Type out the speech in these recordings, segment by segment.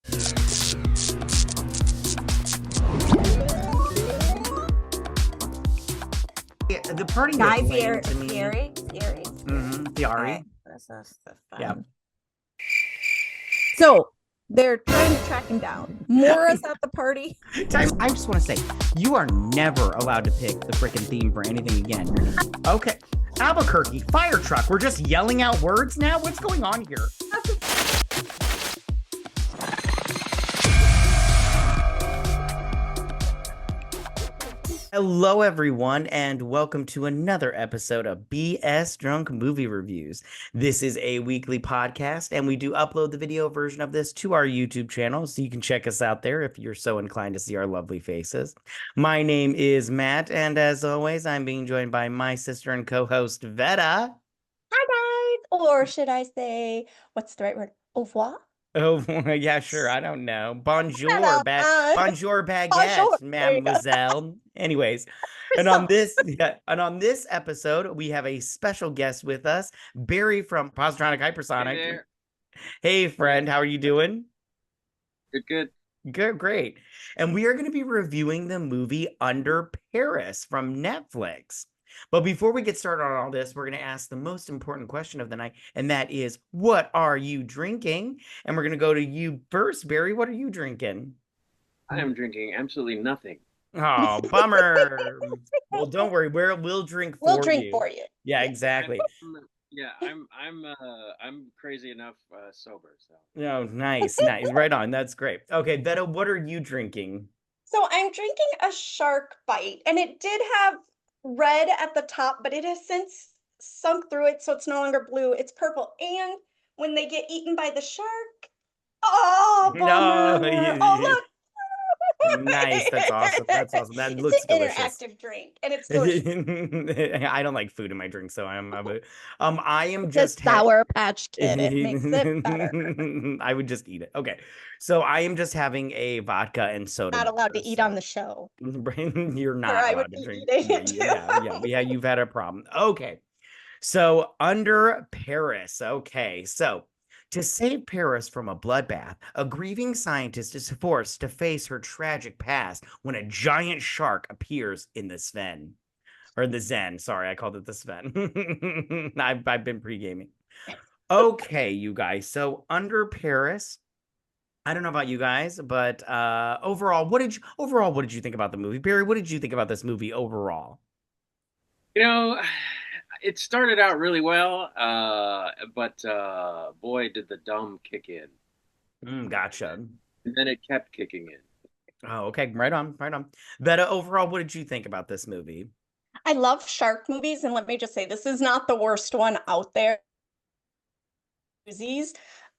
The party Guy was lame to me. Fieri. Fieri. That's the fun. Yeah. So they're trying to track him down. Mora's at the party. I just want to say, you are never allowed to pick the freaking theme for anything again. Okay. Albuquerque, fire truck. We're just yelling out words now? What's going on here? Hello, everyone, and welcome to another episode of BS Drunk Movie Reviews. This is a weekly podcast, and we do upload the video version of this to our YouTube channel, so you can check us out there if you're so inclined to see our lovely faces. My name is Matt, and as always, I'm being joined by my sister and co-host, Vetta. Hi, guys. Or should I say, what's the right word? Au revoir? Oh, yeah, sure. I don't know. Bonjour, Bonjour, baguette, Bonjour. mademoiselle. Anyways, and on this episode, we have a special guest with us, Barry from Positronic, Hypersonic. Hey there. Hey, friend, how are you doing? Good. Good, great. And we are going to be reviewing the movie Under Paris from Netflix. But before we get started on all this, we're going to ask the most important question of the night, and that is, what are you drinking? And we're going to go to you first, Barry. What are you drinking? I am drinking absolutely nothing. Oh, bummer. Well, don't worry. We'll drink for you. We'll drink for you. Yeah, exactly. I'm crazy enough sober. So. Oh, nice. Right on. That's great. Okay, Vetta, what are you drinking? So I'm drinking a shark bite, and it did have red at the top, but it has since sunk through it, so it's no longer blue. It's purple. And when they get eaten by the shark, oh, bummer. No, Oh, look. Nice. That's awesome. That looks an delicious. Interactive drink, and it's delicious. I don't like food in my drink, so I am It's just a Sour Patch Kid. It makes it better. I would just eat it. Okay, so I am just having a vodka and soda. Not allowed to eat on the show. You're not Or I allowed would to be drink. eating it too. Yeah. You've had a problem. Okay, so Under Paris. Okay, so. To save Paris from a bloodbath, a grieving scientist is forced to face her tragic past when a giant shark appears in the Sven. Or the Zen. Sorry, I called it the Sven. I've been pre-gaming. Okay, you guys. So Under Paris. I don't know about you guys, but overall, what did you think about the movie? Barry, what did you think about this movie overall? You know, it started out really well, but boy, did the dumb kick in. Gotcha. And then it kept kicking in. Oh, okay. Right on. Vetta, overall, what did you think about this movie? I love shark movies, and let me just say, this is not the worst one out there. So I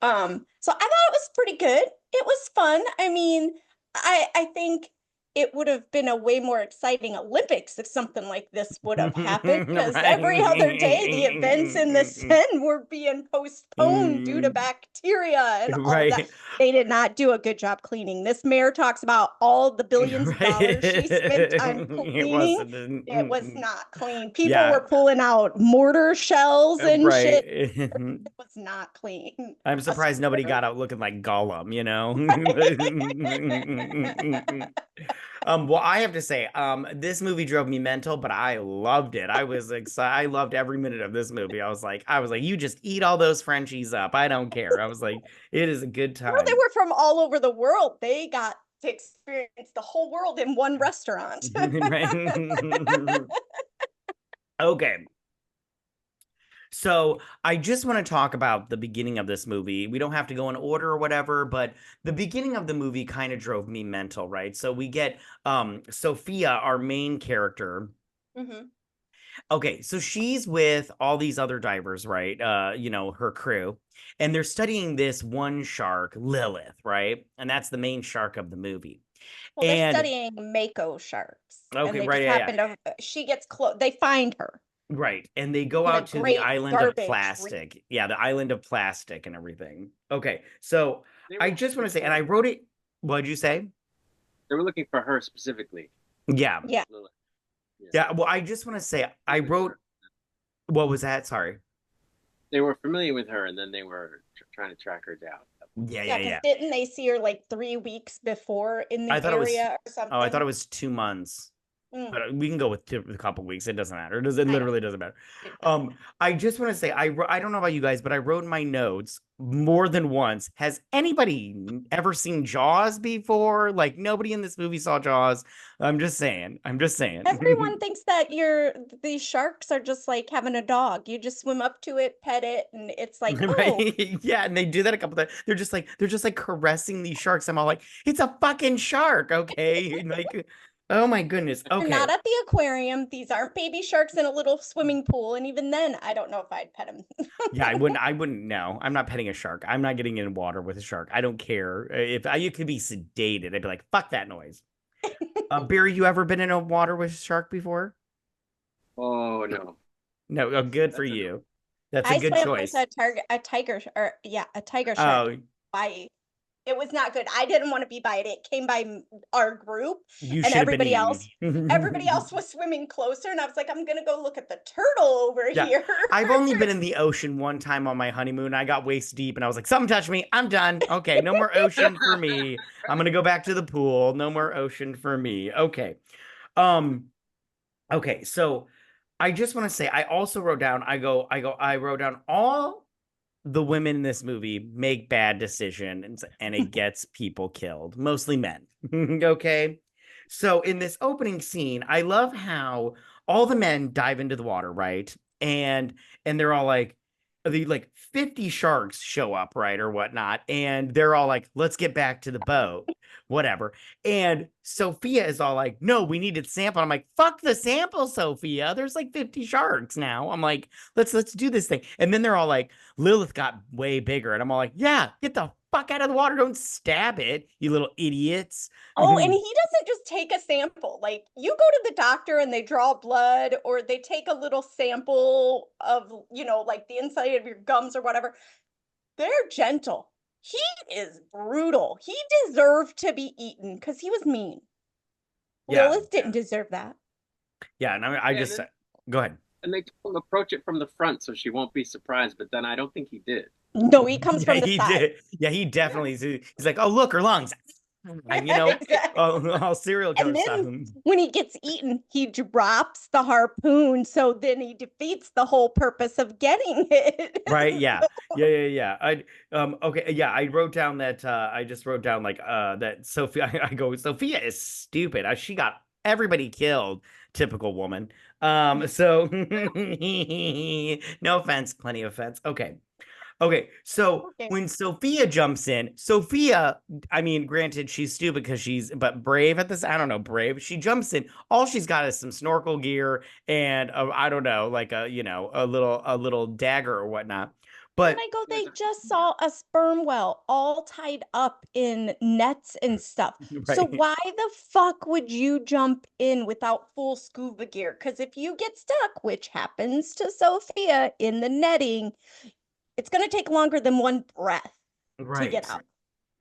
thought it was pretty good. It was fun. I mean, I think it would have been a way more exciting Olympics if something like this would have happened, because every other day the events in the Seine were being postponed due to bacteria and all that. They did not do a good job cleaning. This mayor talks about all the billions of dollars she spent on cleaning. It was not clean. People were pulling out mortar shells and shit. It was not clean. I'm surprised nobody got out looking like Gollum, you know? Well, I have to say, this movie drove me mental, but I loved it. I was excited. I loved every minute of this movie. I was like, you just eat all those Frenchies up. I don't care. I was like, it is a good time. Well, they were from all over the world. They got to experience the whole world in one restaurant. Okay. So I just want to talk about the beginning of this movie. We don't have to go in order or whatever, but the beginning of the movie kind of drove me mental, right? So we get Sophia, our main character. Mm-hmm. Okay, so she's with all these other divers, right? Her crew, and they're studying this one shark, Lilith, right? And that's the main shark of the movie. Well, they're studying mako sharks. Okay, right. She gets close. They find her. Right. And they go out to the island of plastic. Yeah, the island of plastic and everything. Okay. So I just want to say, and I wrote it. What'd you say? They were looking for her specifically. Yeah. Yeah. Yeah. Well, I just want to say, I wrote. What was that? Sorry. They were familiar with her, and then they were trying to track her down. Yeah, Yeah, yeah, because yeah. didn't they see her like 3 weeks before in I the thought it was. area or Oh, I thought something? it was 2 months. Mm, But we can go with a couple weeks. It doesn't matter. It I know. literally doesn't matter. It doesn't matter. I just want to say I don't know about you guys, but I wrote in my notes more than once. Has anybody ever seen Jaws before? Like nobody in this movie saw Jaws. I'm just saying. I'm just saying. Everyone thinks that these sharks are just like having a dog. You just swim up to it, pet it, and it's like, oh, Right? Yeah, and they do that a couple times. They're just like caressing these sharks. I'm all like, it's a fucking shark, okay? Like, oh my goodness. they're Okay. not at the aquarium. These aren't baby sharks in a little swimming pool. And even then, I don't know if I'd pet them. Yeah, I wouldn't know. I'm not petting a shark. I'm not getting in water with a shark. I don't care. If I you could be sedated, I'd be like, fuck that noise. Barry, you ever been in a water with a shark before? Oh no, No, good for that's a no. you. That's a I good swam with choice. a tiger shark. Oh, By It was not good. I didn't want to be by it. It came by our group, you and should have been everybody eaten. else was swimming closer, and I was like, I'm gonna go look at the turtle over Yeah. here. I've only been in the ocean one time on my honeymoon. I got waist deep and I was like, something touched me. I'm done. Okay, no more ocean for me. I'm gonna go back to the pool. No more ocean for me. Okay. Um, okay, so I just want to say I also wrote down, I wrote down all the women in this movie make bad decisions and it gets people killed, mostly men. Okay. So in this opening scene, I love how all the men dive into the water, right? And they're all like, the like 50 sharks show up, right, or whatnot, and they're all like, let's get back to the boat, whatever. And Sophia is all like, no, we needed sample. I'm like, fuck the sample, Sophia. There's like 50 sharks now. I'm like, let's do this thing. And then they're all like, Lilith got way bigger. And I'm all like, yeah, get the fuck out of the water. Don't stab it, you little idiots. Oh, and he doesn't just take a sample. Like you go to the doctor and they draw blood or they take a little sample of, like the inside of your gums or whatever. They're gentle. He is brutal. He deserved to be eaten because he was mean. Yeah. Lilith didn't deserve that. Yeah. And I Yeah, just, go ahead. and they told him approach it from the front so she won't be surprised. But then I don't think he did. No, he comes Yeah, from the he side. did. Yeah, he definitely. He's like, oh, look, her lungs. And Exactly. all serial killer And stuff. then when he gets eaten, he drops the harpoon. So then he defeats the whole purpose of getting it. Right? Yeah. Yeah. Okay. Yeah. I wrote down that. I just wrote down like that Sophia. I go. Sophia is stupid. She got everybody killed. Typical woman. So no offense. Plenty of offense. Okay. Okay, so Okay. when Sophia jumps in, Sophia, I mean, granted, she's stupid because but brave at this. I don't know, brave. She jumps in. All she's got is some snorkel gear and I don't know, like a little dagger or whatnot. And But I go, they just saw a sperm whale all tied up in nets and stuff. So right, why the fuck would you jump in without full scuba gear? Because if you get stuck, which happens to Sophia in the netting, it's going to take longer than one breath to get right, out.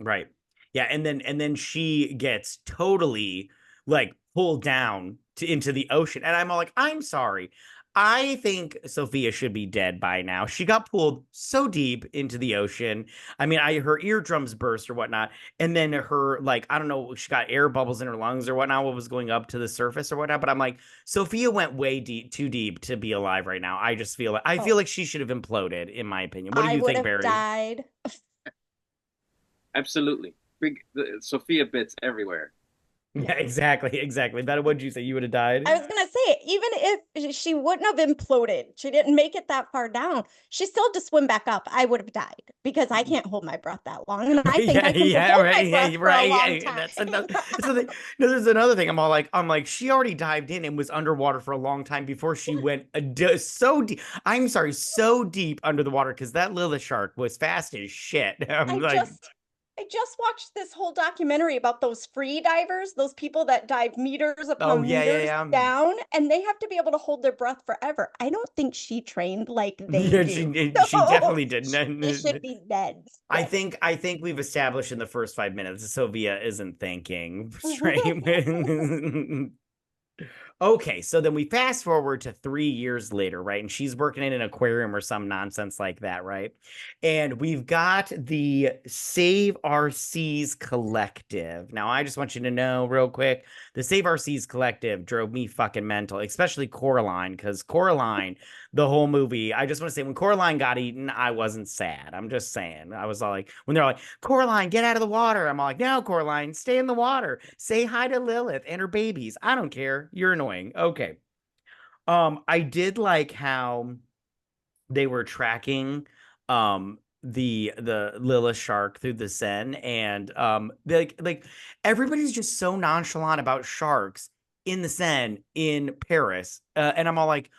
right. Yeah, and then she gets totally like pulled down into the ocean, and I'm all like, I'm sorry. I think Sophia should be dead by now. She got pulled so deep into the ocean. I mean, her eardrums burst or whatnot, and then her like I don't know, she got air bubbles in her lungs or whatnot. What was going up to the surface or whatnot? But I'm like, Sophia went way deep, too deep to be alive right now. I just feel I feel Oh, like she should have imploded, in my opinion. What do I you would think, have Barry? died. Absolutely, Sophia bits everywhere. Yeah, exactly. Better, what'd you say? You would have died? I was gonna say, even if she wouldn't have imploded, she didn't make it that far down. She still just swim back up. I would have died because I can't hold my breath that long, and I think I can Yeah, hold right, my breath yeah, for a right, long yeah. time. That's another. So no, there's another thing. I'm like, she already dived in and was underwater for a long time before she went so deep. I'm sorry, so deep under the water because that Lilith shark was fast as shit. I'm I like, just I just watched this whole documentary about those free divers, those people that dive meters oh upon yeah, yeah, meters yeah. down, and they have to be able to hold their breath forever. I don't think she trained like they Yeah, do. she So definitely did. she should be dead. I Dead. think I think we've established in the first 5 minutes Sophia isn't thinking straight. Okay, so then we fast forward to 3 years later, right? And she's working in an aquarium or some nonsense like that, right? And we've got the Save Our Seas Collective. Now, I just want you to know real quick, the Save Our Seas Collective drove me fucking mental, especially Coraline, because Coraline, the whole movie, I just want to say when Coraline got eaten, I wasn't sad. I'm just saying. I was all like, when they're like, Coraline, get out of the water. I'm all like, no, Coraline, stay in the water. Say hi to Lilith and her babies. I don't care. You're annoying. Okay. I did like how they were tracking the Lilith shark through the Seine, and like everybody's just so nonchalant about sharks in the Seine in Paris. And I'm all like,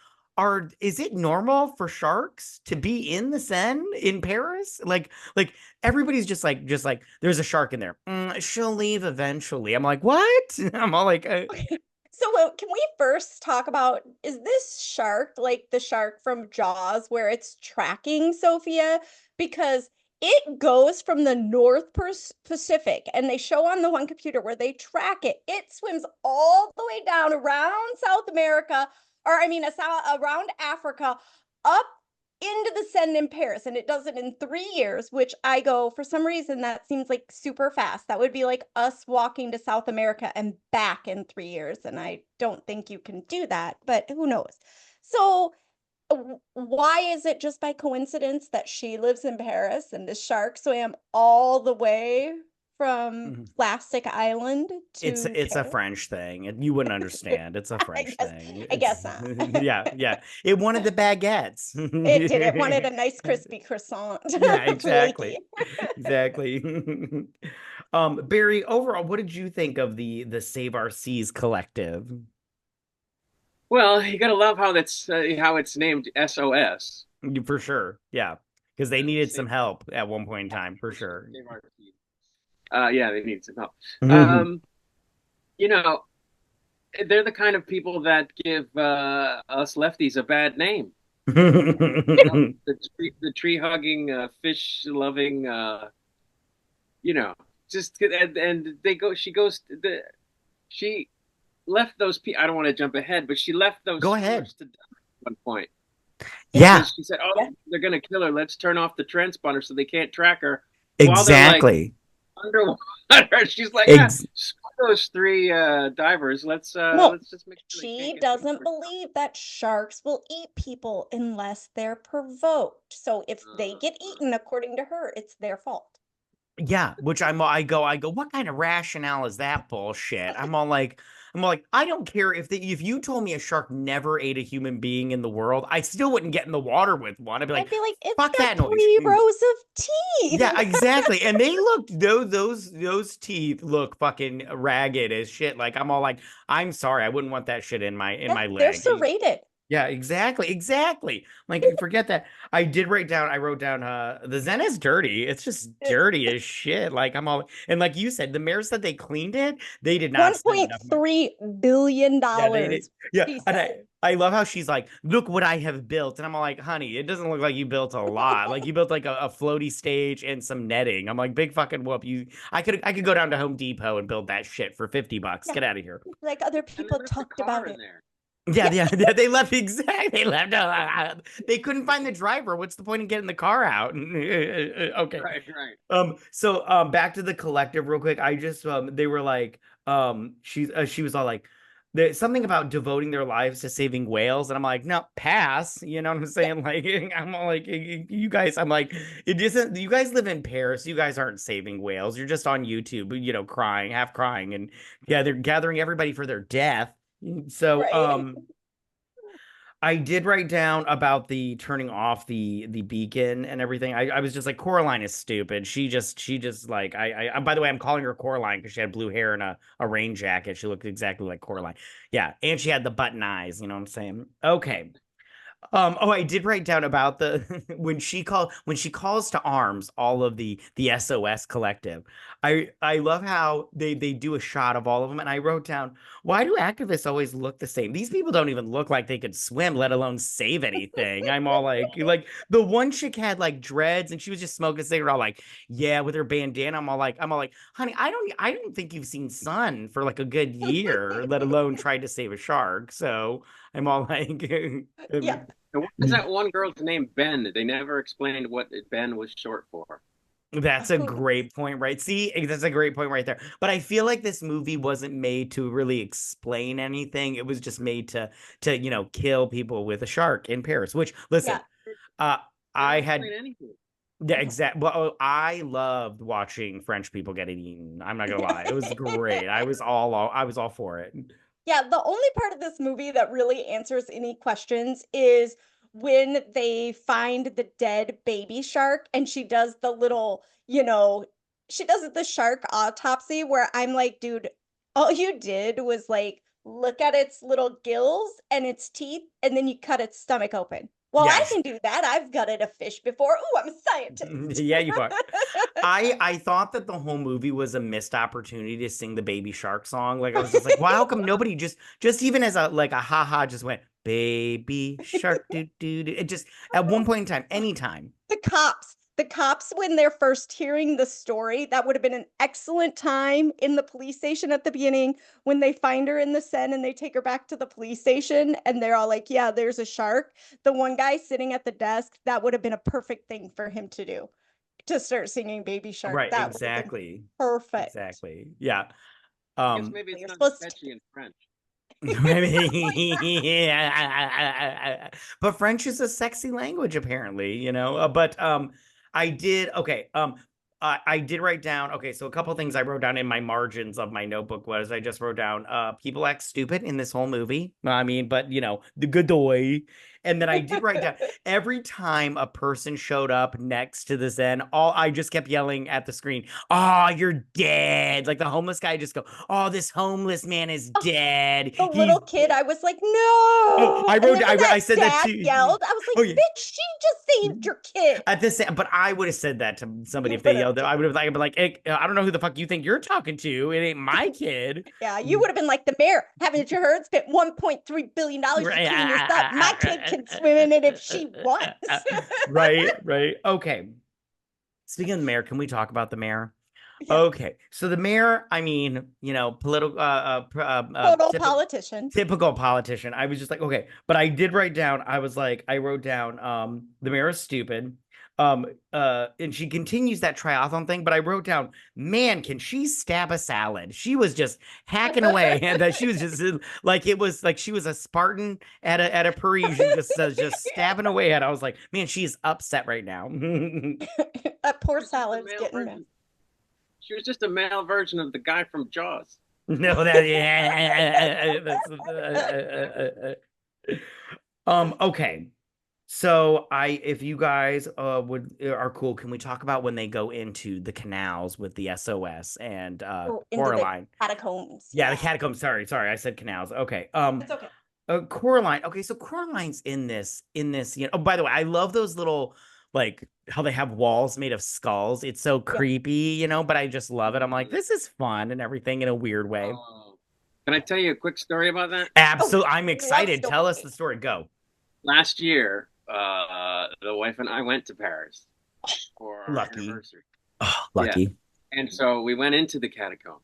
is it normal for sharks to be in the Seine in Paris? Like everybody's just like there's a shark in there. She'll leave eventually. I'm like, what? I'm all like, Okay. So can we first talk about, is this shark like the shark from Jaws where it's tracking Sophia? Because it goes from the Pacific and they show on the one computer where they track it. It swims all the way down around South America, or I mean, around Africa, up into the Seine in Paris, and it does it in 3 years, which I go, for some reason, that seems like super fast. That would be like us walking to South America and back in 3 years, and I don't think you can do that, but who knows? So, why is it just by coincidence that she lives in Paris and the shark swam all the way from mhm. Plastic Island to It's a Paris? French thing. You wouldn't understand. It's a I French guess thing. I It's guess not. yeah, yeah. It wanted the baguettes. It did. It wanted a nice crispy croissant, Yeah, flaky. exactly. Exactly. Barry, overall, what did you think of the Save Our Seas collective? Well, you gotta love how it's named SOS. For sure. Yeah. Because they needed some Save, help at one point in time, for sure. save our team. Yeah, they need some help. Mhm. Um, you know, they're the kind of people that give us lefties a bad name. You know, the tree hugging, fish loving, you know, just and they go. She left those people. I don't want to jump ahead, but she left those Go ahead. swimmers to die at one point Yeah, because she said, "Oh, Yeah. they're gonna kill her. Let's turn off the transponder so they can't track her." While they're like exactly. underwater, she's like, "Ah, Ex screw those three divers. No, Let's just make sure they can't she get to doesn't her." believe that sharks will eat people unless they're provoked. So if they get eaten, according to her, it's their fault. Yeah, which I go, what kind of rationale is that bullshit? I'm like, I don't care if you told me a shark never ate a human being in the world, I still wouldn't get in the water with one. I'd be like, I'd be like, it's fuck that got noise. 3 rows of Yeah, teeth. exactly. And they look those teeth look fucking ragged as shit. Like I'm all like, I'm sorry, I wouldn't want that shit in my Yeah, my they're leg. serrated. Yeah, exactly, exactly. Like you forget that. I wrote down the Zen is dirty. It's just dirty as shit. Like I'm all and like you said, the mayor said they cleaned it. They did not spend enough money. $1.3 billion, Yeah, they did. Yeah, she and said. I love how she's like, look what I have built. And I'm all like, honey, it doesn't look like you built a lot. Like you built like a floaty stage and some netting. I'm like, big fucking whoop. I could go down to Home Depot and build that shit for $50. Yeah, Get out of here. like other And they people left the talked car about in it. there. Yeah, Yeah. yeah, yeah, they left exactly. They left. They couldn't find the driver. What's the point in getting the car out? Okay. Right, right. So back to the collective real quick. I just they were like she was all like there's something about devoting their lives to saving whales, and I'm like, no, pass. You know what I'm Yeah. saying? Like I'm all like you guys, I'm like, it isn't you guys live in Paris, you guys aren't saving whales. You're just on YouTube, crying, half crying, and yeah, they're gathering everybody for their death. So Right. I did write down about the turning off the beacon and everything. I was just like, Coraline is stupid. She just like by the way, I'm calling her Coraline because she had blue hair and a rain jacket. She looked exactly like Coraline. Yeah, and she had the button eyes, you know what I'm saying? Okay. Oh, I did write down about the when she calls to arms all of the SOS collective. I love how they do a shot of all of them, and I wrote down, why do activists always look the same? These people don't even look like they could swim, let alone save anything. I'm all like the one chick had like dreads and she was just smoking a cigarette, all like, yeah, with her bandana. I'm all like, honey, I don't think you've seen sun for like a good year, let alone tried to save a shark. So I'm all like, Yeah. And what is that one girl's name? Ben. They never explained what Ben was short for. That's a great point, right? See, that's a great point right there. But I feel like this movie wasn't made to really explain anything. It was just made to kill people with a shark in Paris. Which, listen, Yeah. uh, They don't I explain had anything. the exact. Well, I loved watching French people getting eaten. I'm not gonna lie, it was great. I was all for it. Yeah, the only part of this movie that really answers any questions is when they find the dead baby shark and she does the little, she does the shark autopsy where I'm like, dude, all you did was like look at its little gills and its teeth and then you cut its stomach open. Well, I Yes. can do that. I've gutted a fish before. Ooh, I'm a scientist. Yeah, you are. I thought that the whole movie was a missed opportunity to sing the Baby Shark song. Like I was just like, wow, how come nobody just even as a haha just went Baby Shark do do do. It just at one point in time, anytime. The cops, when they're first hearing the story, that would have been an excellent time in the police station at the beginning when they find her in the Seine and they take her back to the police station and they're all like, yeah, there's a shark. The one guy sitting at the desk, that would have been a perfect thing for him to do, to start singing Baby Shark. Right, That would have been exactly. perfect. Exactly. Yeah. I guess Um maybe it's You're not supposed to. sketchy in French. Yeah. But French is a sexy language, apparently. But I did okay. I did write down. Okay, so a couple things I wrote down in my margins of my notebook was I just wrote down people act stupid in this whole movie. I mean, but the good boy. And then I did write down every time a person showed up next to the Zen, all I just kept yelling at the screen, "Oh, you're dead!" Like the homeless guy just go, "Oh, this homeless man is dead. The He's little kid, I was like, Oh, no. I And wrote. then when I that said that dad too. yelled, I was like, Oh yeah. bitch, she just saved your kid. At this, but I would have said that to somebody You if they would have yelled. I would have been like, "Hey, I don't know who the fuck you think you're talking to. It ain't my kid." Yeah, you would have been like the mayor. Haven't you heard? Spent $1.3 billion to clean this up. My kid can swim in it if she wants. Right, right. Okay. Speaking of the mayor, can we talk about the mayor? Yeah, Okay, so the mayor, I mean, political, total politician. typical politician. I was just like, okay, but I did write down. I wrote down, the mayor is stupid. And she continues that triathlon thing, but I wrote down, man, can she stab a salad? She was just hacking away, and that she was just like it was like she was a Spartan at a Parisian, just stabbing away at. I was like, man, she's upset right now. That poor She was just a salad's male getting version. She was just a male version of the guy from Jaws. No, that yeah. Okay. So if you guys are cool, can we talk about when they go into the canals with the SOS and into the Coraline? catacombs. Yeah, the catacombs. Sorry, I said canals. Okay. It's okay. Coraline. Okay, so Coraline's in this. Oh, by the way, I love those little like how they have walls made of skulls. It's so creepy, but I just love it. I'm like, this is fun and everything in a weird way. Oh. Can I tell you a quick story about that? Absolutely. I'm love excited. Tell us stories. the story. Go. Last year, the wife and I went to Paris for our Lucky. anniversary. Oh, lucky. And so we went into the catacombs,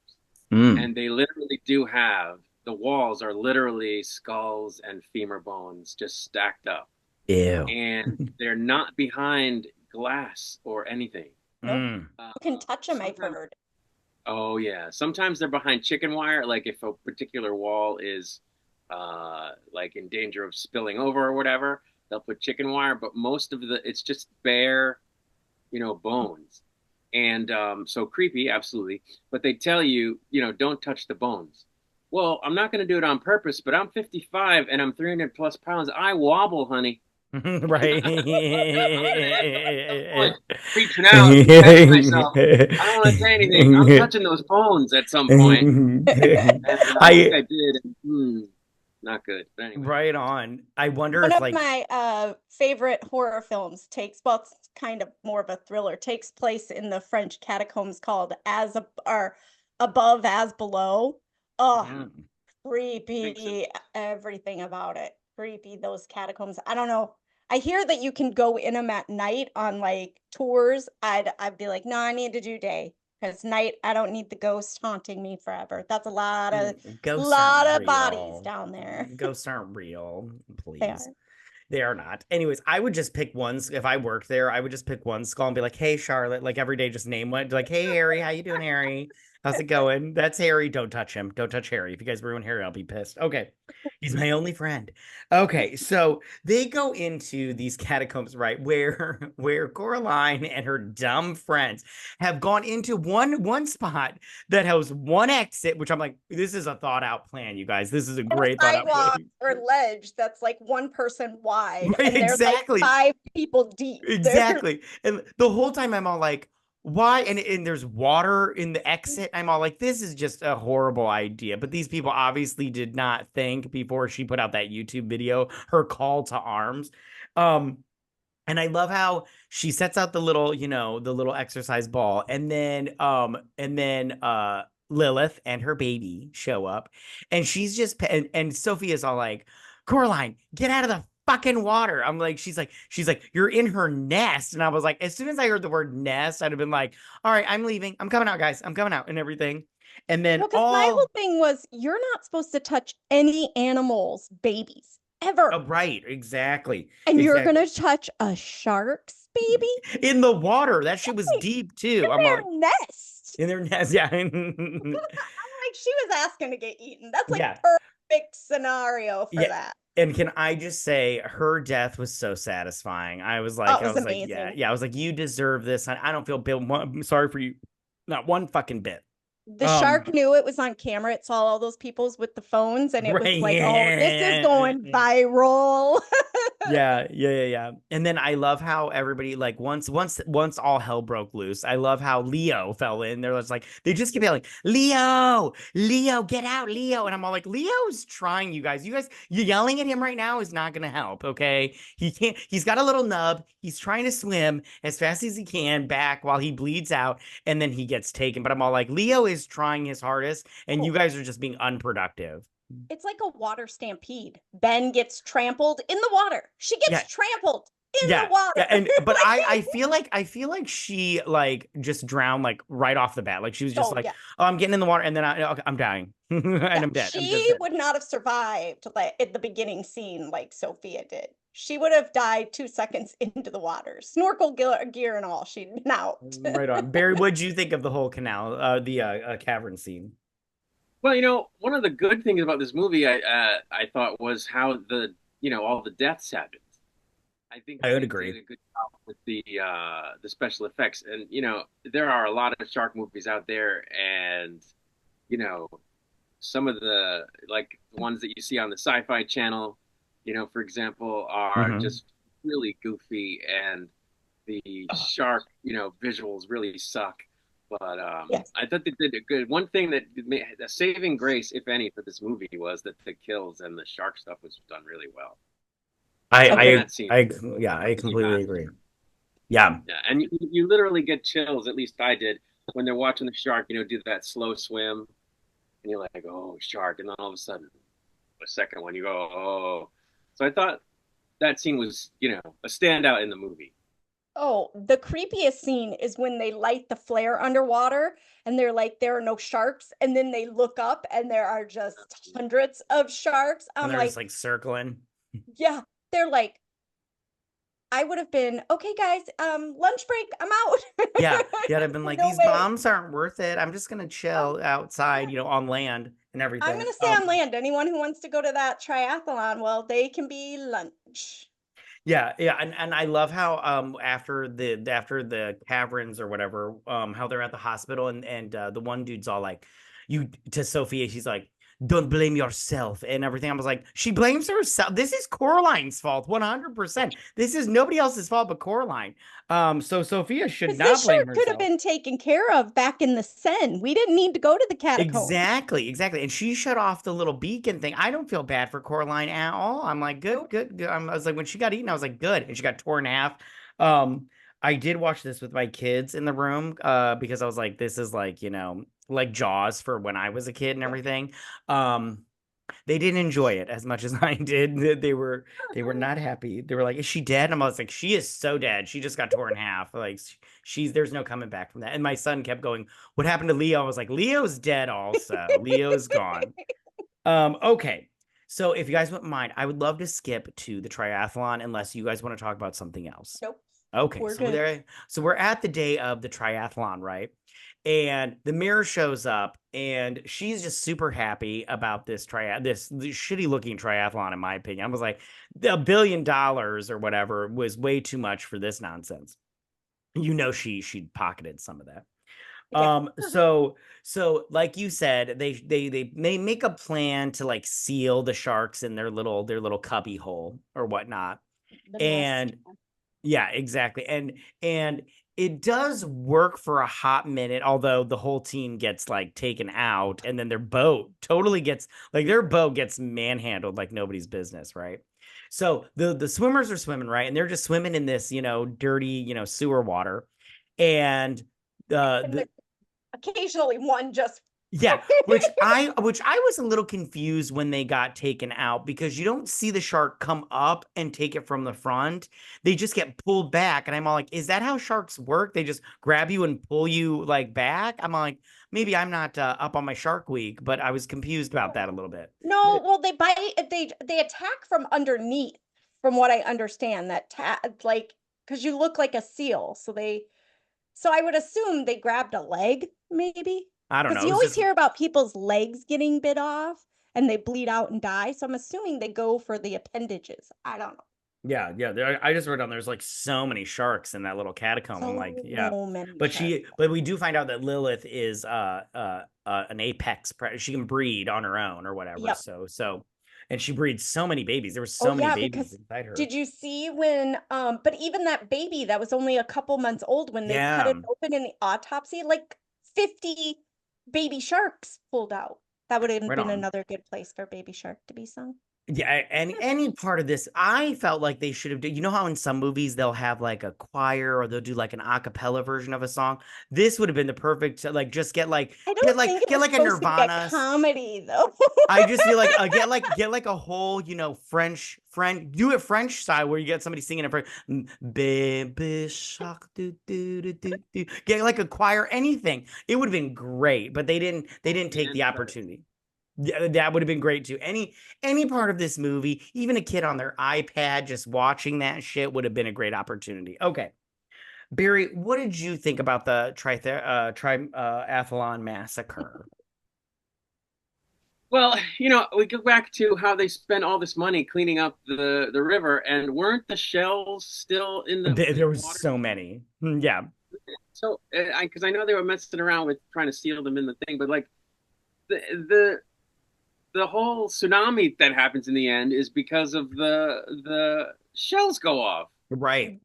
Mm. and they literally do have the walls are literally skulls and femur bones just stacked up, Ew. and they're not behind glass or anything. Mm. You can touch them, I've Sometimes- heard. Oh yeah, sometimes they're behind chicken wire, like if a particular wall is like in danger of spilling over or whatever, they'll put chicken wire, but most of it's just bare, bones. And so creepy, absolutely. But they tell you, don't touch the bones. Well, I'm not going to do it on purpose, but I'm 55 and I'm 300 plus pounds. I wobble, honey. Right. Preaching out, catching myself. I don't want to say anything. I'm touching those bones at some point. And I think I did. not good. But anyway, Right on. I wonder One if of like my favorite horror films takes, well, it's kind of more of a thriller, takes place in the French catacombs called or Above as Below. Oh, mm, I think so. creepy. Everything about it. Creepy, those catacombs. I don't know. I hear that you can go in them at night on like tours. I'd be like, no, I need to do day. Because night, I don't need the ghost haunting me forever. That's a ghosts lot aren't of bodies real. down there. Ghosts aren't real, They please. are. They are not. Anyways, I would just pick one. If I worked there, I would just pick one skull and be like, "Hey, Charlotte." Like every day, just name one. Like, "Hey, Harry, how you doing, Harry? How's it going? That's Harry. Don't touch him. Don't touch Harry. If you guys ruin Harry, I'll be pissed." Okay, he's my only friend. Okay, so they go into these catacombs, right? Where Coraline and her dumb friends have gone into one spot that has one exit, which I'm like, this is a thought out plan, you guys. This is a And a great thought out sidewalk plan. or ledge that's like one person wide, Right, and they're like exactly. 5 people deep. They're Exactly. And the whole time I'm all like, why? And there's water in the exit. I'm all like, this is just a horrible idea. But these people obviously did not think before she put out that YouTube video, her call to arms. Um, and I love how she sets out the little, the little exercise ball, and then Lilith and her baby show up, and she's just and Sophia's all like, Coraline, get out of the fucking water. I'm like, she's like, you're in her nest. And I was like, as soon as I heard the word nest, I'd have been like, all right, I'm leaving. I'm coming out, guys. I'm coming out and everything. And then Well, because my whole thing was you're not supposed to touch any animals' babies ever. right, exactly. And you're Exactly. gonna touch a shark's baby In the water. That shit was in deep too. I'm like, their nest. in their nest. Yeah. I'm like, she was asking to get eaten. That's like Yeah. perfect scenario for Yeah. that. And can I just say her death was so satisfying. Oh, it I was was like, yeah, amazing. yeah. I was like, you deserve this. I don't feel I'm sorry for you. Not one fucking bit. The shark knew it was on camera. It saw all those people's with the phones, and it was Right. like, oh, this is Yeah. going viral. Yeah. And then I love how everybody like once all hell broke loose. I love how Leo fell in. They're just like they just keep yelling, Leo, get out, Leo. And I'm all like, Leo's trying, you guys. You yelling at him right now is not gonna help. Okay. He can't, he's got a little nub. He's trying to swim as fast as he can back while he bleeds out, and then he gets taken. But I'm all like, Leo is trying his hardest, and you Oh, guys are just being unproductive. it's like a water stampede. Ben gets trampled in the water. She Yeah, gets trampled in the yeah, water. and but Like, I feel like she like just drowned like right off the bat. Like she was just oh like, yeah. oh, I'm getting in the water, and then okay, I'm dying, and Yeah, I'm dead. I'm just she dead. would not have survived like at the beginning scene like Sophia did. She would have died 2 seconds into the water. Snorkel gear and all, she'd been out. Right on. Barry, what'd you think of the whole canal, the cavern scene? Well, one of the good things about this movie, I thought, was how all the deaths happened. I think I would they agree. did a good job with the special effects, and there are a lot of shark movies out there, and you know some of the like the ones that you see on the Sci-Fi Channel, for example, are Hmm. just really goofy, and the shark, visuals really suck. But Yes. I thought they did a good. One thing that made a saving grace, if any, for this movie was that the kills and the shark stuff was done really well. And Agreed. I, that scene I, yeah, was I really completely fast. agree. Yeah, Yeah, and you literally get chills. At least I did when they're watching the shark. Do that slow swim, and you're like, "Oh, shark!" And then all of a sudden, a second one, you go, "Oh." So I thought that scene was, a standout in the movie. Oh, the creepiest scene is when they light the flare underwater and they're like, there are no sharks. And then they look up and there are just hundreds of sharks. and I'm they're just like, like circling. yeah, they're like, I would have been, okay, guys, lunch break, I'm out. Yeah, I've been like, No these way. bombs aren't worth it. I'm just gonna Um, chill outside, yeah, on land and I'm everything. gonna stay on land. Anyone who wants to go to that triathlon, well, they can be lunch. Yeah, and I love how after the caverns or whatever, how they're at the hospital, and the one dude's all like, you to Sophia, she's like, don't blame yourself and everything. I was like, she blames herself. This is Coraline's fault, 100%. This is nobody else's fault but Coraline. So Sophia should Because not this blame shark could have herself. been taken care of back in the Seine. We didn't need to go to the catacombs. Exactly. And she shut off the little beacon thing. I don't feel bad for Coraline at all. I'm like, good, Nope. good, good. I was like, when she got eaten, I was like, good. And she got torn in half. Um, I did watch this with my kids in the room, because I was like, this is like, like Jaws for when I was a kid and everything. Um, they didn't enjoy it as much as I did. They were not happy. They were like, "Is she dead?" And I was like, "She is so dead. She just got torn in half. Like there's no coming back from that." And my son kept going, "What happened to Leo?" I was like, "Leo's dead also. Leo's gone." Okay. So if you guys wouldn't mind, I would love to skip to the triathlon unless you guys want to talk about something else. Nope. Okay, We're so we're good. there. So we're at the day of the triathlon, right? And the mirror shows up, and she's just super happy about this this shitty looking triathlon, in my opinion. I was like, $1 billion or whatever was way too much for this nonsense. She pocketed some of that. Yeah. So like you said, they make a plan to like seal the sharks in their little cubby hole or whatnot. The nest. And yeah, exactly. And it does work for a hot minute, although the whole team gets like taken out, and then their boat gets manhandled like nobody's business, right? So the swimmers are swimming, right? And they're just swimming in this, dirty, sewer water. And And the occasionally one just yeah, which I was a little confused when they got taken out, because you don't see the shark come up and take it from the front. They just get pulled back, and I'm all like, is that how sharks work? They just grab you and pull you like back? I'm like, maybe I'm not up on my Shark Week, but I was confused about that a little bit. no, well they bite they attack from underneath, from what I understand. Like, because you look like a seal. So I would assume they grabbed a leg, maybe. I don't Because know. It you was always just hear about people's legs getting bit off and they bleed out and die. So I'm assuming they go for the appendages. I don't know. yeah. I just wrote down there's like so many sharks in that little catacomb. I'm like, yeah. So many But sharks. we do find out that Lilith is an she can breed on her own or whatever. Yep. So and she breeds so many babies. There were Oh so many yeah, babies because inside her. did you see when but even that baby that was only a couple months old, when they cut Yeah, it open in the autopsy, like 50 baby sharks pulled out. That would have right been on. another good place for baby shark to be sung. Yeah, any part of this, I felt like they should have done. You know how in some movies they'll have like a choir or they'll do like an a cappella version of a song. This would have been the perfect, like, just get like I don't think it get was like a supposed to be a Nirvana. comedy though. I just feel like get like a whole, French, do it French style where you get somebody singing in French. Baby shark, do do do do do. Get like a choir, anything. It would have been great, but they didn't take the And credits. opportunity. Yeah, that would have been great too. Any part of this movie, even a kid on their iPad just watching that shit would have been a great opportunity. Okay. Barry, what did you think about the triathlon massacre? Well, we go back to how they spent all this money cleaning up the river, and weren't the shells still in the There was water? so many. Yeah. So, because I know they were messing around with trying to seal them in the thing, but like the the the whole tsunami that happens in the end is because of the shells go off. Right.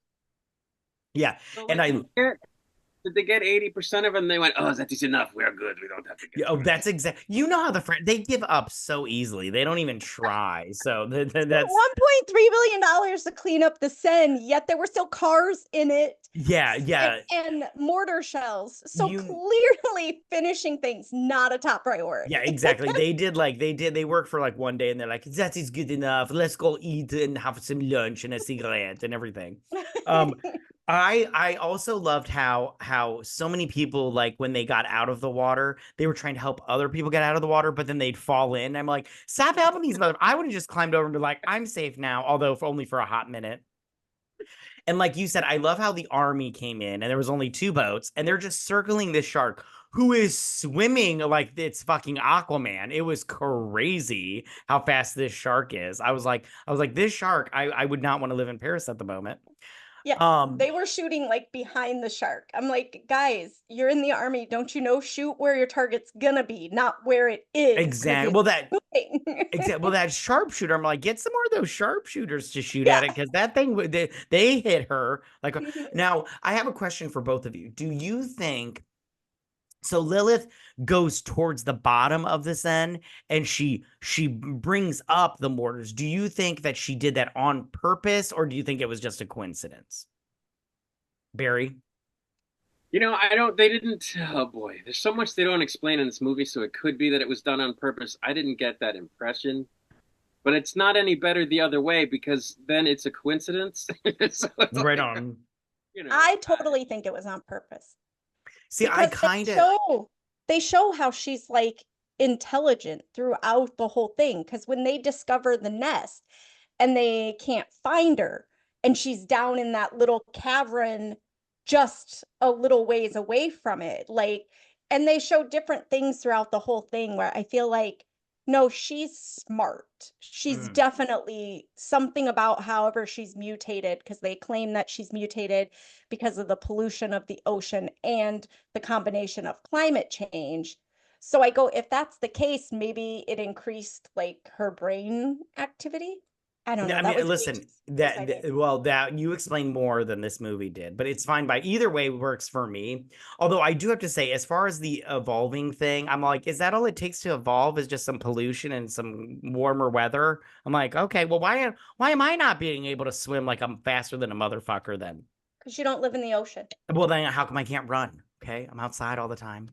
Yeah. So And like, did they get 80% of it? And they went, "Oh, that is enough. We're good. We don't have to get oh, the that's rest." exact. You know how they give up so easily. They don't even try. So that's $1.3 billion to clean up the Seine, yet there were still cars in it yeah, yeah. and mortar shells. So You clearly finishing things not a top Yeah, priority. exactly. They work for like one day and they're like, that is good enough. Let's go eat and have some lunch and a cigarette and everything. Um, I also loved how so many people, like, when they got out of the water, they were trying to help other people get out of the water, but then they'd fall in. I'm like, stop helping these mother. I would have just climbed over and be like, I'm safe now, although only for a hot minute. And like you said, I love how the army came in and there was only two boats and they're just circling this shark who is swimming like it's fucking Aquaman. It was crazy how fast this shark is. I was like, this shark, I would not want to live in Paris at the moment. Yeah, Um, they were shooting like behind the shark. I'm like, guys, you're in the army. Don't you know? Shoot where your target's gonna be, not where it is, because exactly. it's Well, that moving. Well, that sharpshooter, I'm like, get some more of those sharpshooters to shoot Yeah. at it because that thing they hit her like. Now, I have a question for both of you. Do you think so? Lilith goes towards the bottom of this end, and she brings up the mortars. Do you think that she did that on purpose, or do you think it was just a coincidence, Barry? I don't, they didn't, oh boy, there's so much they don't explain in this movie, so it could be that it was done on purpose. I didn't get that impression, but it's not any better the other way because then it's a coincidence. So it's Right like, on. you know, I totally think it was on purpose See, I because kind of. they show how she's like intelligent throughout the whole thing. Because when they discover the nest and they can't find her, and she's down in that little cavern just a little ways away from it, like, and they show different things throughout the whole thing where I feel like, no, she's smart. She's Mm. definitely something about however she's mutated, because they claim that she's mutated because of the pollution of the ocean and the combination of climate change. So I go, if that's the case, maybe it increased like her brain activity. I don't know. I That mean, was way listen, too exciting. well, that you explain more than this movie did, but it's fine by either way works for me. Although I do have to say, as far as the evolving thing, I'm like, is that all it takes to evolve is just some pollution and some warmer weather? I'm like, okay, well, why am I not being able to swim like I'm faster than a motherfucker then? Because you don't live in the ocean. Well, then how come I can't run? Okay, I'm outside all the time.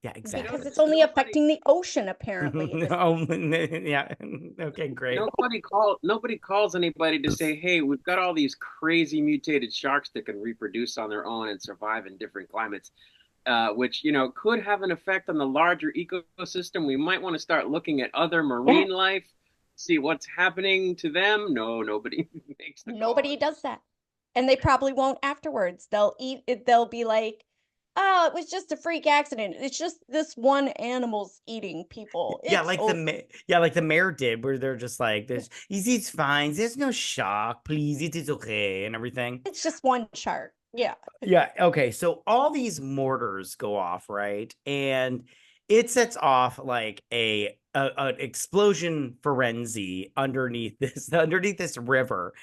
Yeah, Because exactly. it's only nobody, affecting the ocean, apparently. Oh, yeah. Okay, great. nobody calls anybody to say, hey, we've got all these crazy mutated sharks that can reproduce on their own and survive in different climates. Which could have an effect on the larger ecosystem. We might want to start looking at other Yeah. marine life, see what's happening to them. No, nobody makes the call. Nobody does that. And they probably won't afterwards. They'll eat it, they'll be like, oh, it was just a freak accident. It's just this one animal's eating people. Yeah, It's over. like the mayor did, where they're just like, "There's, it's fine. There's no shock. Please, it is okay," and everything. It's just one shark. Yeah. Yeah. Okay. So all these mortars go off, right? And it sets off like a an explosion frenzy underneath this river,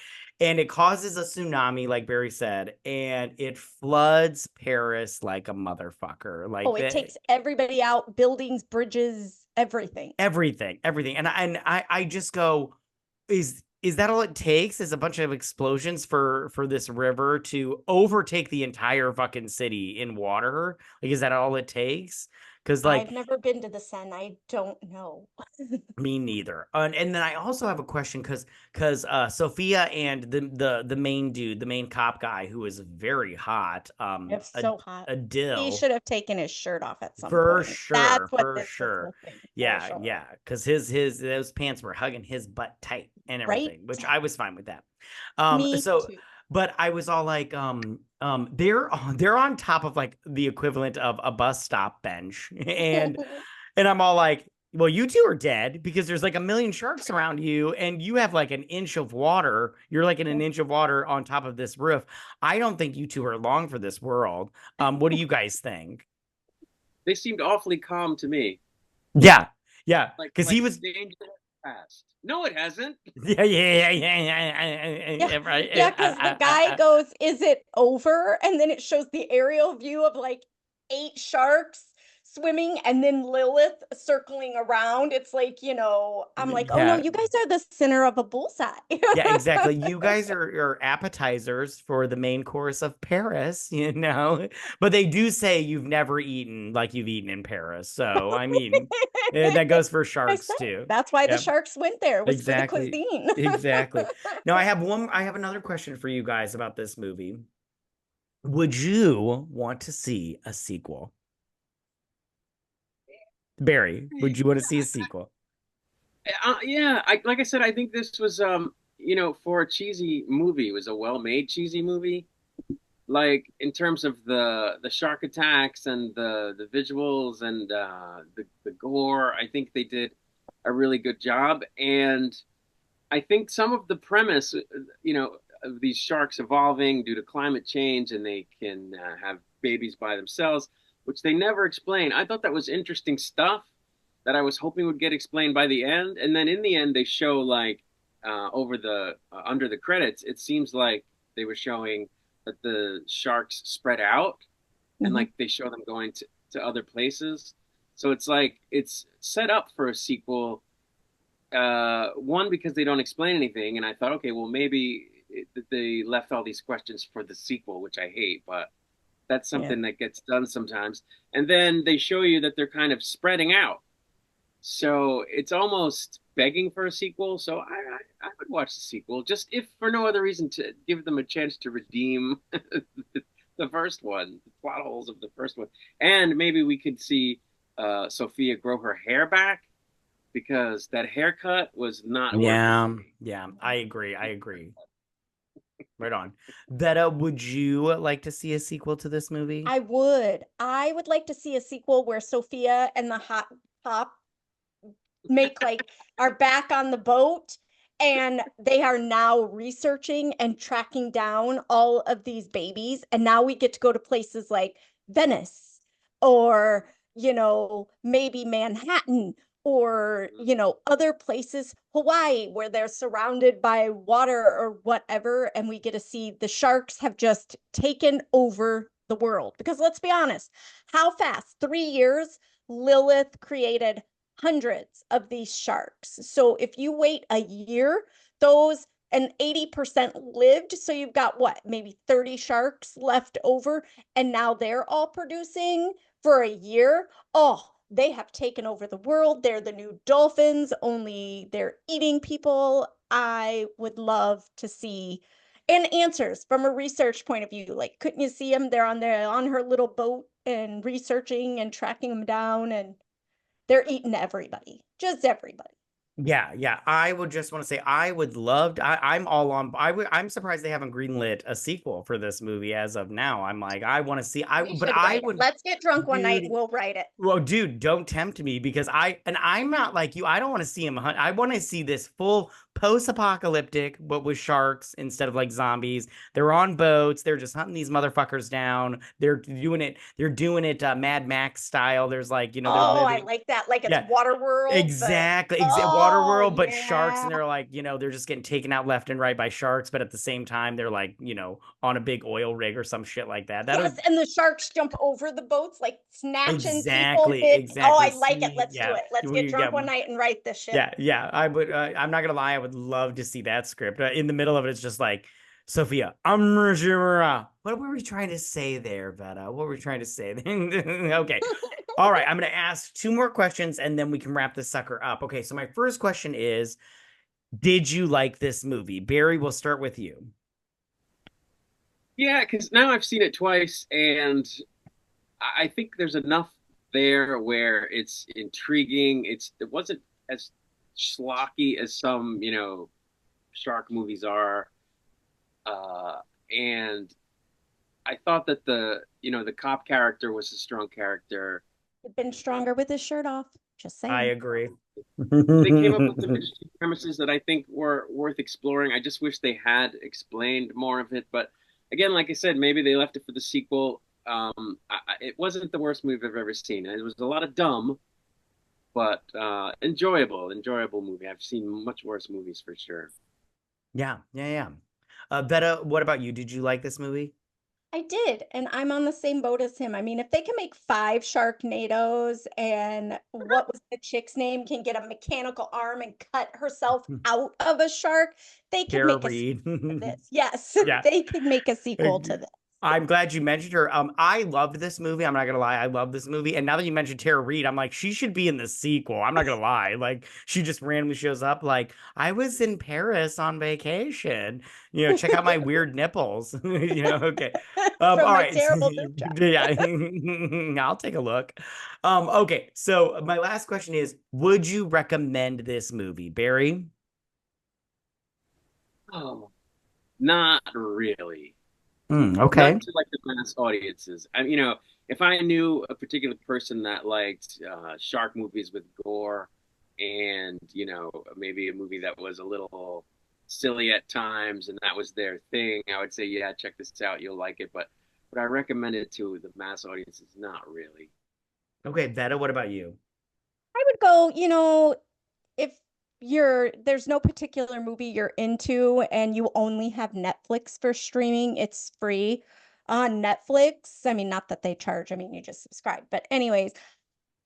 and it causes a tsunaami, like Barry said, and it floods Paris like a motherfucker. Oh, Like it the takes everybody out, buildings, bridges, everything. everything, and I just go, is that all it takes? Is a bunch of explosions for this river to overtake the entire fucking city in water? Like, is that all it takes? Because like I've never been to the Seine. I don't know. me neither. And then I also have a question because Sophia and the main dude, the main cop guy who is very hot, It's so hot. a He dill. should have taken his shirt off at some For point. That's sure, what for this was sure. missing. For Yeah, sure. yeah. Because his those pants were hugging his butt tight and Right? everything, which I was fine with that. Me So too. but I was all like, they're on top of like the equivalent of a bus stop bench. And I'm all like, well, you two are dead because there's like a million sharks around you, and you have like an inch of water. You're like in an inch of water on top of this roof. I don't think you two are long for this world. What do you guys think? They seemed awfully calm to me. Yeah, yeah, because Like he was. the danger has passed. No, it hasn't. Yeah, Yeah, right. yeah, because the guy goes, "Is it over?" And then it shows the aerial view of like 8 sharks swimming and then Lilith circling around. It's like, I'm like, "Oh no, Yeah, you guys are the center of a bullseye." yeah, exactly. You guys are appetizers for the main course of Paris, you know. But they do say you've never eaten like you've eaten in Paris. So I mean, that goes for I sharks said, too. that's why the Yeah, sharks went there, was for the exactly, cuisine. exactly. Now I have another question for you guys about this movie. Would you want to see a sequel? Barry, would you want to see a sequel? Yeah, like I said, I think this was for a cheesy movie, it was a well-made cheesy movie. Like in terms of the shark attacks and the visuals and the gore, I think they did a really good job. And I think some of the premise, of these sharks evolving due to climate change, and they can have babies by themselves, which they never explain. I thought that was interesting stuff that I was hoping would get explained by the end, and then in the end they show like over the under the credits, it seems like they were showing that the sharks spread out, and Mhm. like they show them going to other places. So it's like it's set up for a sequel. One, because they don't explain anything, and I thought, okay, well maybe they left all these questions for the sequel, which I hate, but that's Yeah. something that gets done sometimes. And then they show you that they're kind of spreading out, so it's almost begging for a sequel. So I would watch the sequel, just if for no other reason to give them a chance to redeem the first one, the plot holes of the first one, and maybe we could see Sophia grow her hair back because that haircut was not working for Yeah, me. yeah, I agree. I agree. Right on. Vetta, would you like to see a sequel to this movie? I would. I would like to see a sequel where Sophia and the hot top make like are back on the boat, and they are now researching and tracking down all of these babies, and now we get to go to places like Venice, or maybe Manhattan, or other places, Hawaii, where they're surrounded by water or whatever, and we get to see the sharks have just taken over the world. Because let's be honest, how fast? 3 years, Lilith created hundreds of these sharks. So if you wait a year, those and 80% lived. So you've got what, maybe 30 sharks left over, and now they're all producing for a year. Oh, they have taken over the world. They're the new dolphins, only they're eating people. I would love to see and answers from a research point of view. Like, couldn't you see them? They're on her little boat and researching and tracking them down, and they're eating everybody, just everybody. Yeah, yeah. I would just want to say I would love to, I'm all on. I'm surprised they haven't greenlit a sequel for this movie as of now. I'm like, I want to see. We But should I write it. would, Let's get drunk one night dude. and we'll write it. Well, dude, don't tempt me because I'm not like you. I don't want to see him hunt. I want to see this full post-apocalyptic, but with sharks instead of like zombies. They're on boats. They're just hunting these motherfuckers down. They're doing it. They're doing it Mad Max style. There's like, they're Oh, I living. like that. Like it's Yeah, Waterworld, but exactly. oh Waterworld, but sharks, yeah. and they're like, they're just getting taken out left and right by sharks, but at the same time, they're like, on a big oil rig or some shit like that. That Yes, would and the sharks jump over the boats, like snatching people exactly, mid. Oh, exactly. I like it. See, Let's do yeah, it. Let's get we drunk yeah, one night and write this shit. yeah, yeah. I would. I'm not gonna lie. I would love to see that script. In the middle of it, it's just like Sophia. What were we trying to say there, Vetta? What were we trying to say? Okay. All right. I'm gonna ask two more questions and then we can wrap this sucker up. Okay. So my first question is, did you like this movie? Barry, we'll start with you. Yeah, because now I've seen it twice, and I think there's enough there where it's intriguing. It wasn't as schlocky as some, shark movies are. And I thought that the cop character was a strong character. He'd been stronger with his shirt off. Just I saying. agree. They came up with some interesting premises that I think were worth exploring. I just wish they had explained more of it. But again, like I said, maybe they left it for the sequel. It wasn't the worst movie I've ever seen. It was a lot of dumb, but enjoyable movie. I've seen much worse movies for sure. Yeah, yeah, yeah. Vetta, what about you? Did you like this movie? I did, and I'm on the same boat as him. I mean, if they can make 5 Sharknadoes, and what was the chick's name, can get a mechanical arm and cut herself out of a shark, they could Tara make a Reid. sequel to this. Yes, Yeah. they could make a sequel to this. I'm glad you mentioned her. I loved this movie. I'm not gonna lie, I love this movie. And now that you mentioned Tara Reid, I'm like, she should be in the sequel. I'm not gonna lie. Like, she just randomly shows up. Like, I was in Paris on vacation. Check out my weird nipples. Okay. All From my right. terrible boob job. Yeah, I'll take a look. Okay. So my last question is: would you recommend this movie, Barry? Oh, not really. Okay. Not to like the mass audiences. If I knew a particular person that liked shark movies with gore and, maybe a movie that was a little silly at times, and that was their thing, I would say, yeah, check this out, you'll like it. But would I recommend it to the mass audience? Is not really. Okay, Vetta, what about you? I would go, if there's no particular movie you're into and you only have Netflix for streaming, it's free on Netflix. I mean, not that they charge, I mean, you just subscribe. But anyways,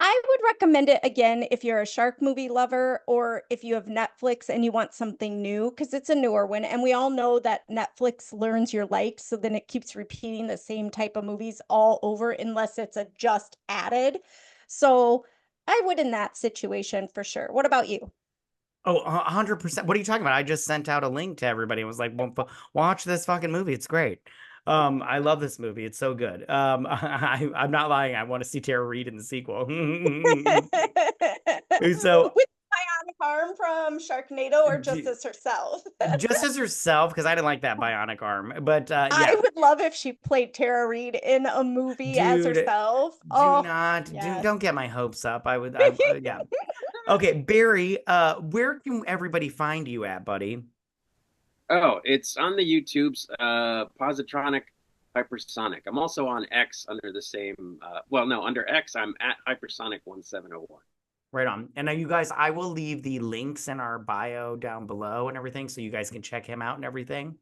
I would recommend it again if you're a shark movie lover or if you have Netflix and you want something new, because it's a newer one. And we all know that Netflix learns your likes, so then it keeps repeating the same type of movies all over unless it's a just added. So I would in that situation for sure. What about you? Oh, 100%. What are you talking about? I just sent out a link to everybody and was like, well, watch this fucking movie. It's great. I love this movie. It's so good. I'm not lying. I want to see Tara Reid in the sequel. So With Bionic Arm from Sharknado or just d- as herself? just as herself, because I didn't like that bionic arm. But I yeah, would love if she played Tara Reid in a movie as dude, herself. do Oh, not do yes. don't get my hopes up. Yeah. Okay, Barry, where can everybody find you at, buddy? Oh, it's on the YouTube's Positronic Hypersonic. I'm also on X under the same well, no, under X I'm at Hypersonic 1701. Right on. And now you guys, I will leave the links in our bio down below and everything so you guys can check him out and everything.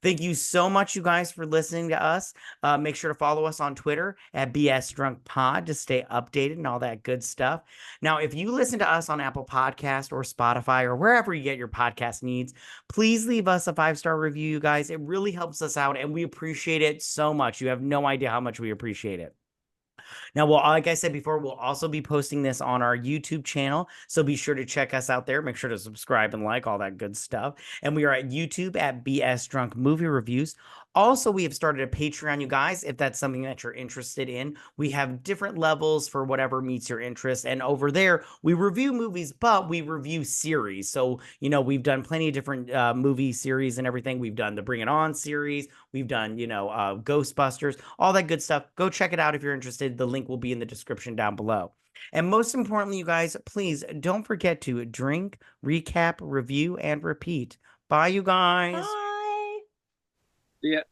Thank you so much, you guys, for listening to us. Make sure to follow us on Twitter at BS Drunk Pod to stay updated and all that good stuff. Now, if you listen to us on Apple Podcast or Spotify or wherever you get your podcast needs, please leave us a 5-star review, you guys. It really helps us out, and we appreciate it so much. You have no idea how much we appreciate it. Now, well, like I said before, we'll also be posting this on our YouTube channel. So be sure to check us out there. Make sure to subscribe and like all that good stuff. And we are at YouTube at BS Drunk Movie Reviews. Also, we have started a Patreon, you guys, if that's something that you're interested in. We have different levels for whatever meets your interest. And over there, we review movies, but we review series. So, we've done plenty of different movie series and everything. We've done the Bring It On series. We've done, Ghostbusters, all that good stuff. Go check it out if you're interested. The link will be in the description down below. And most importantly, you guys, please don't forget to drink, recap, review, and repeat. Bye, you guys. Bye. Yeah.